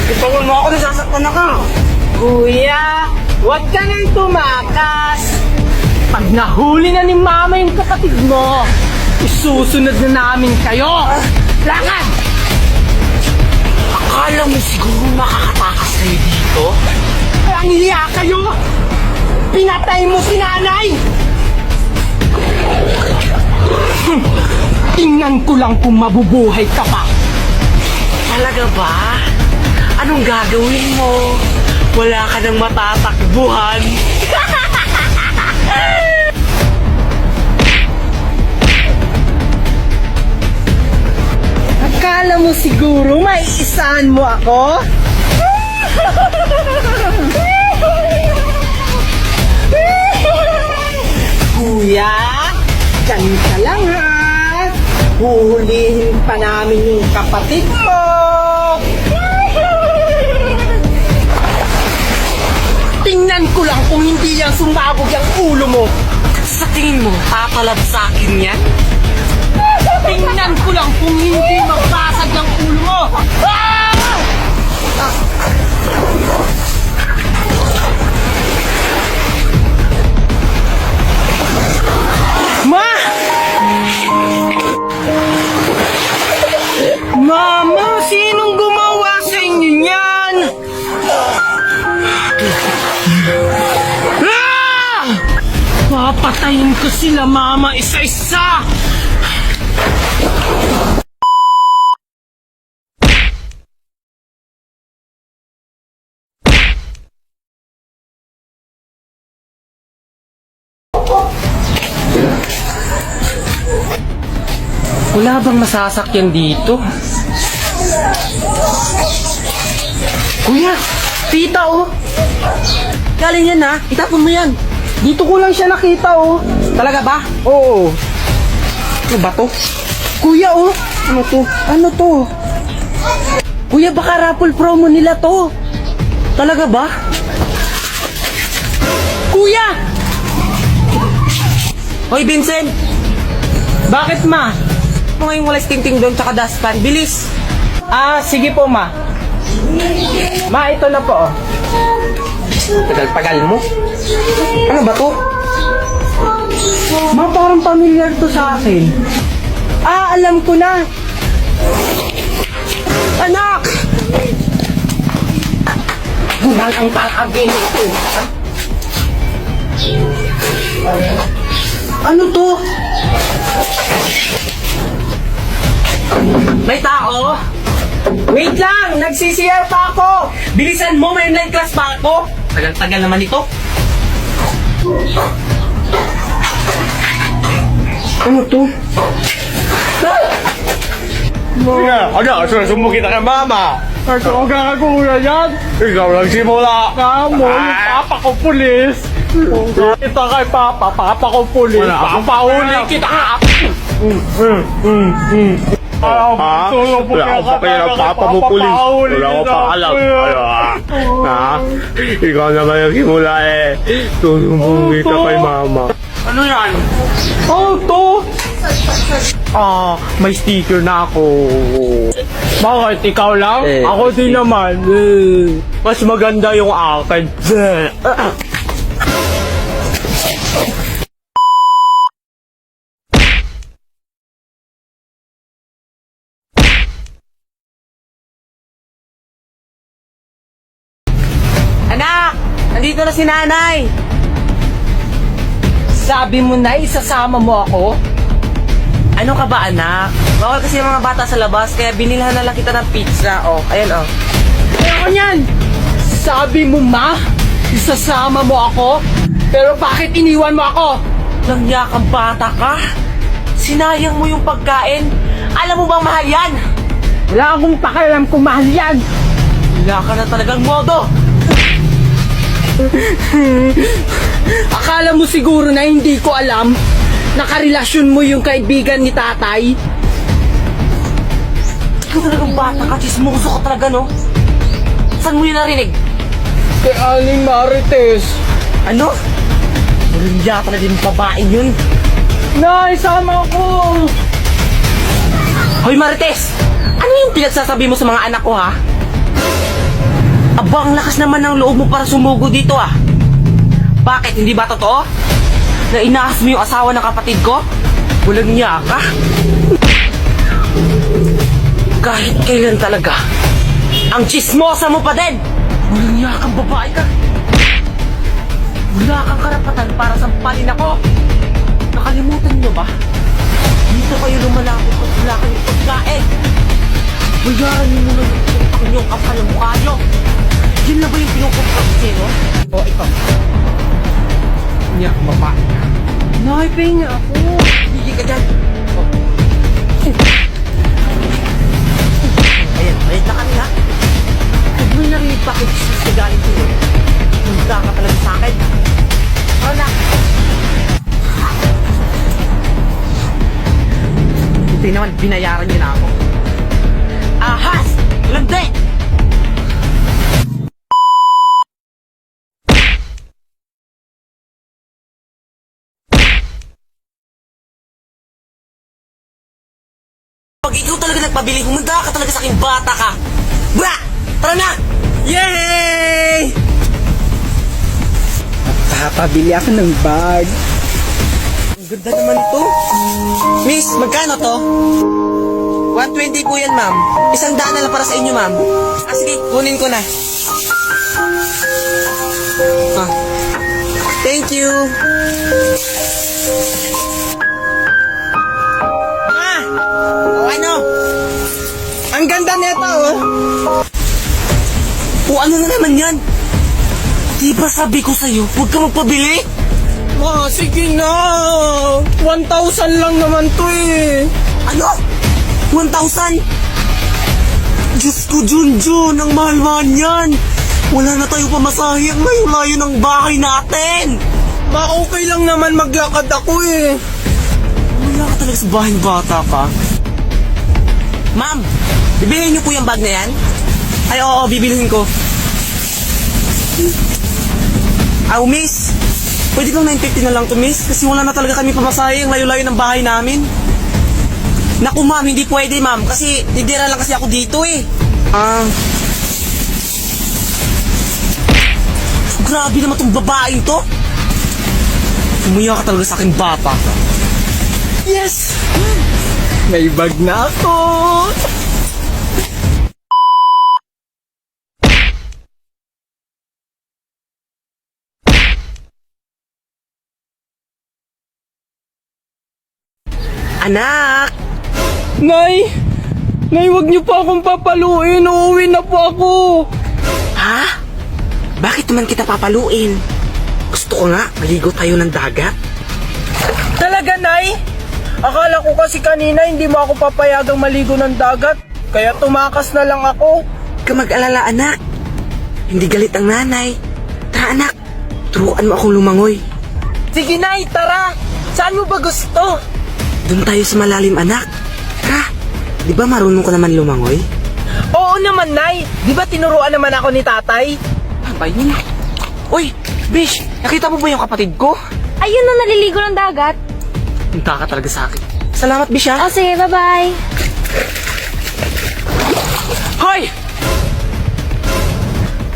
Ipawal mo ako, nasasaktan ako. Kuya, huwag ka nang tumakas. Pag nahuli na ni Mama yung kapatid mo, isusunod na namin kayo. Lakad! Akala mo siguro makakatakas kayo dito? Ang hiya kayo! Pinatay mo si nanay! Tingnan ko lang kung mabubuhay ka pa. Talaga ba? Anong gagawin mo? Wala ka nang matatakbuhan. Akala mo siguro maiisaan mo ako? Kuya, ganito lang ha. Huhulihin pa namin yung kapatid mo. Tingnan ko lang kung hindi yan sumabog yung ulo mo. Sa tingin mo, tatalab sa akin yan? Tingnan ko lang kung hindi magbasag ang ulo mo. Ah! Ma! Mama, sinong gumawa sa inyo yan? Ah! Papatayin ko sila, Mama, isa-isa! Wala bang masasakyan dito? Kuya, tita oh. Galing yan ha, itapon mo yan. Dito ko lang siya nakita oh. Talaga ba? Oo. Ano ba to? Kuya oh. Ano to? Ano to? Kuya, baka raffle promo nila to. Talaga ba? Kuya! Hoy Vincent! Bakit ma? Ano ngayong walang ting-ting doon tsaka dustpan? Bilis! Ah, sige po ma. Ma, ito na po oh. Tagal-tagal mo. Ano ba to? Ma, parang familiar to sa akin. Ah, alam ko na. Anak! Gulang ang tatagin ito. Ano to? May tao! Wait lang! Nagsisiyar pa ako! Bilisan mo, may night class pa ako! Tagal-tagal naman ito. Ano to? Ano? Susumo kita kay mama. Ikaw gagagulan yan? Ikaw lang simula. Kamo, yung papa ko pulis. Kita kay papa, papa ko pulis. Wala akong Papahuli kita! Ha? Wala akong pakaya ng papa mo pulis. Wala akong pakalam. Ha? Ikaw naman yung simula eh. Susumbong kita kay mama. Ano yan? Oh, to! May sticker na ako. Bakit? Ikaw lang? Eh, Ako din naman. Mas maganda yung akin. Anak! Nandito na si nanay! Sabi mo na isasama mo ako? Ano ka ba anak? Bawal kasi yung mga bata sa labas kaya binilhan na lang kita ng pizza. Oh, ayan oh. Ayoko niyan! Sabi mo ma, isasama mo ako? Pero bakit iniwan mo ako? Langya kang bata ka? Sinayang mo yung pagkain. Alam mo bang mahal yan? Wala akong pakialam kung mahal yan. Wala ka na talagang modo. Akala mo siguro na hindi ko alam nakarelasyon mo yung kaibigan ni tatay? Ikaw talagang bata ka, chismoso ka talaga, no? Saan mo yun narinig? Kay Aling Marites. Ano? Walang talaga din babaeng yun. Nay, sama ko! Hoy Marites! Ano yung pinagsasabi mo sa mga anak ko, ha? Aba, ang lakas naman ng loob mo para sumugo dito ah. Bakit? Hindi ba totoo? Na inaas mo yung asawa ng kapatid ko? Walang niya ka? Kahit kailan talaga, ang chismosa mo pa din! Walang niya kang babae ka! Wala kang karapatan para sampalin ako! Nakalimutan niyo ba? Dito kayo lumalapit kung wala kayong pagkain! Bayaran niyo muna yung puntang niyong kapal ang mukha niyo! Yun na ba yung pinukumpag sa'yo? O, ikaw. Niya, babae ka. Naipay niya ako. Hindi ka dyan! Ayan, bayad na kami ha! Huwag mo narinig pa kung sa galing sa'yo. Handa ka talaga sa akin! Tara na! Hindi naman, binayaran niyo na ako. Ahas! Landi! Pag ikaw talaga nagpabili, humanda ka talaga sa aking bata ka! Bra! Tara na! Yay! Papabili ako ng bag. Ang ganda naman ito. Miss, magkano to? 120 po yan, ma'am. 100 na lang para sa inyo, ma'am. Ah, sige, kunin ko na. Ah. Thank you. Ah! O ano? Ang ganda nito, oh. O ano na naman yan? Di ba sabi ko sa'yo, huwag ka magpabili? Ma, sige na. 1,000 lang naman to eh. Ano? 1,000? Diyos ko, Junjun, ang mahal-mahal yan. Wala na tayo pamasahe, ang layo-layo ng bahay natin. Ma, okay lang naman maglakad ako eh. Wala ka talaga sa bahay ng bata ka. Ma'am, bibilihin niyo po yung bag na yan? Ay, oo, bibilihin ko. Miss, pwede bang 950 na lang to, miss? Kasi wala na talaga kami pamasahe, ang layo-layo ng bahay namin. Naku, ma'am, hindi pwede, ma'am. Kasi, titira lang kasi ako dito eh. Grabe naman tong babaeng to. Umuya ka talaga sa akin, bata. Yes! May bag na ako. Anak! Nay! Nay, wag niyo pa akong papaluin. Uuwi na po ako. Ha? Bakit naman kita papaluin? Gusto ko nga, maligo tayo ng dagat. Talaga, Nay? Akala ko kasi kanina hindi mo ako papayagang maligo ng dagat. Kaya tumakas na lang ako. Huwag ka mag-alala, anak. Hindi galit ang nanay. Tara, anak. Turuan mo akong lumangoy. Sige, Nay, tara. Saan mo ba gusto? Doon tayo sa malalim, anak. Tara. Di ba marunong ka naman lumangoy? Oo naman, Nay. Di ba tinuruan naman ako ni tatay? Abay mo na. Uy, Bish, nakita mo ba yung kapatid ko? Ayun na, naliligo ng dagat. Punta ka talaga sa akin. Salamat, Bish, ha? O sige, bye-bye. Hoy!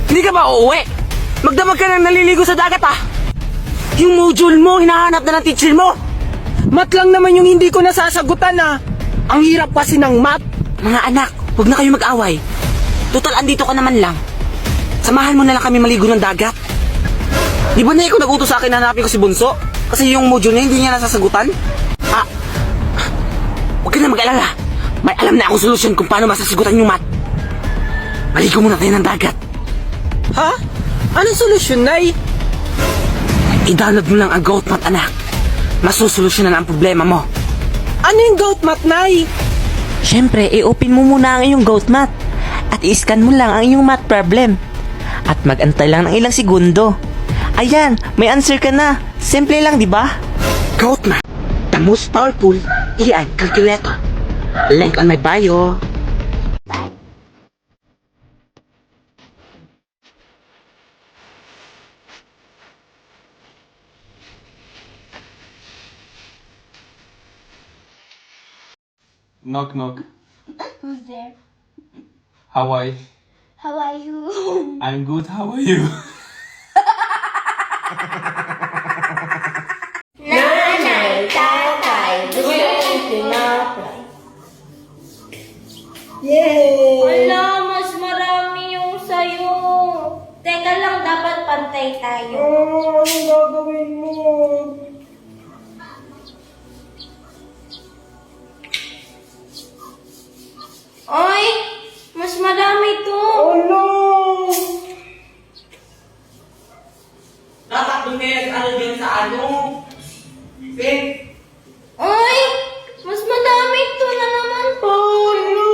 Hindi ka ba uuwi? Magdamag ka na naliligo sa dagat, ha? Yung module mo, hinahanap na ng teacher mo. Mat lang naman yung hindi ko nasasagutan ah. Ang hirap kasi ng math. Mga anak, huwag na kayo mag-away. Total, andito ka naman lang. Samahan mo na lang kami maligo ng dagat. Di ba na ikaw nag-utos sa akin na hanapin ko si Bunso? Kasi yung module niya hindi niya nasasagutan? Huwag ka na mag-alala. May alam na akong solusyon kung paano masasagutan yung math. Maligo muna tayo ng dagat. Ha? Anong solusyon, Nay? I-download mo lang ang Goat Math, anak. Masusolusyonan ang problema mo. Ano yung goat math, Nay? Siyempre, i-open mo muna ang iyong Goat Math at i-scan mo lang ang iyong math problem. At mag-antay lang ng ilang segundo. Ayan, may answer ka na. Simple lang, di ba? Goat Math, the most powerful AI calculator. Link on my bio. Knock knock. Who's there? Hawaii. How are you? I'm good, how are you? Nanay, tatay, gusto kong tinapay. Yay! Wala, mas marami yung sayo. Teka lang, dapat pantay tayo. Oh, anong gagawin mo? Oy, mas marami to. Oh no! Dapat doon kayo nag-ano dyan sa ano? Ben, Oy, mas madami to na naman po. Oh no!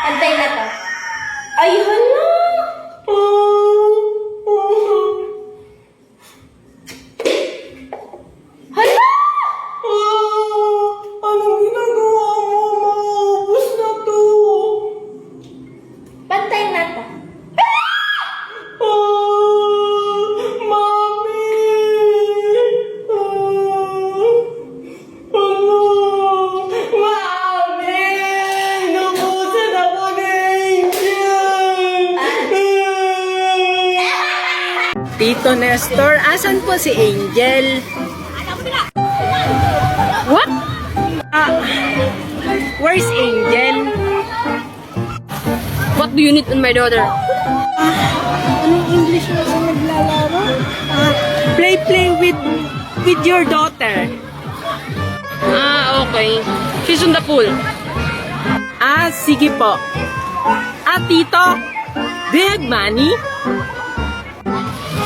Pantay na to. Ay, hala. Hala! Anong ginagawa mo? Maubos na to! Pantay na to. Mami! Ano? Mami! Nabusan ako ni Angel! Tito Nestor, asan po si Angel? What? Where's Angel? What do you need in my daughter? Anong English na sa naglalaro? Play with your daughter. Ah, okay. She's on the pool. Sige po. Tito, do you have money?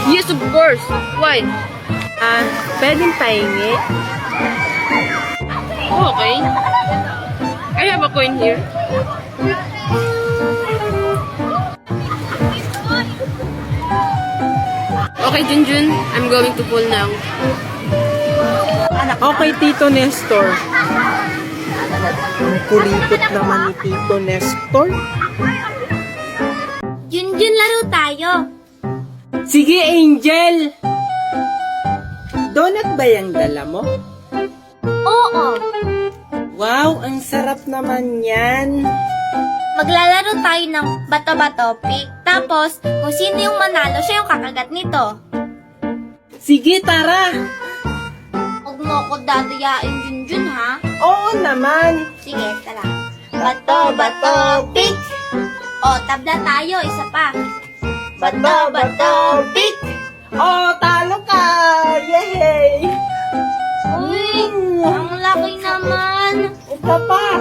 Yes, of course. Why? Pwedeng pahingi? Okay. I have a coin here. Okay, Junjun. I'm going to pool now. Okay, Tito Nestor. Ang kuripot naman ni Tito Nestor. Junjun, laro tayo. Sige, Angel. Donut ba yung dala mo? Oo. Wow, ang sarap naman yan. Maglalaro tayo ng bato-bato pick. Tapos, kung sino yung manalo, siya yung kakagat nito. Sige, tara. Huwag mo ako dadayain, Junjun, ha? Oo naman. Sige, tara. Bato-bato pick. O, tabla tayo. Isa pa. Bato-bato pick. Oh, talo ka! Yay! Uy, ang laki naman. Isa pa!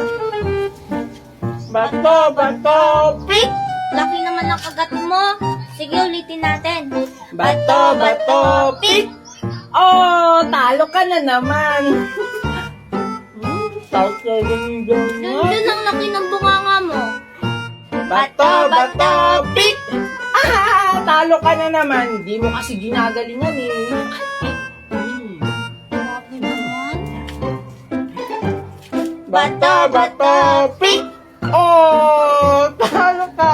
Bato! Pick! Laki naman ang kagat mo. Sige, ulitin natin. Bato! Pick! Oh, talo ka na naman! Junjun, ang laki ng bunganga mo. Bato! Pick! Talo ka na naman! Di mo kasi ginagalingan eh. Laki naman. Bato! Pick! Oh, talo ka!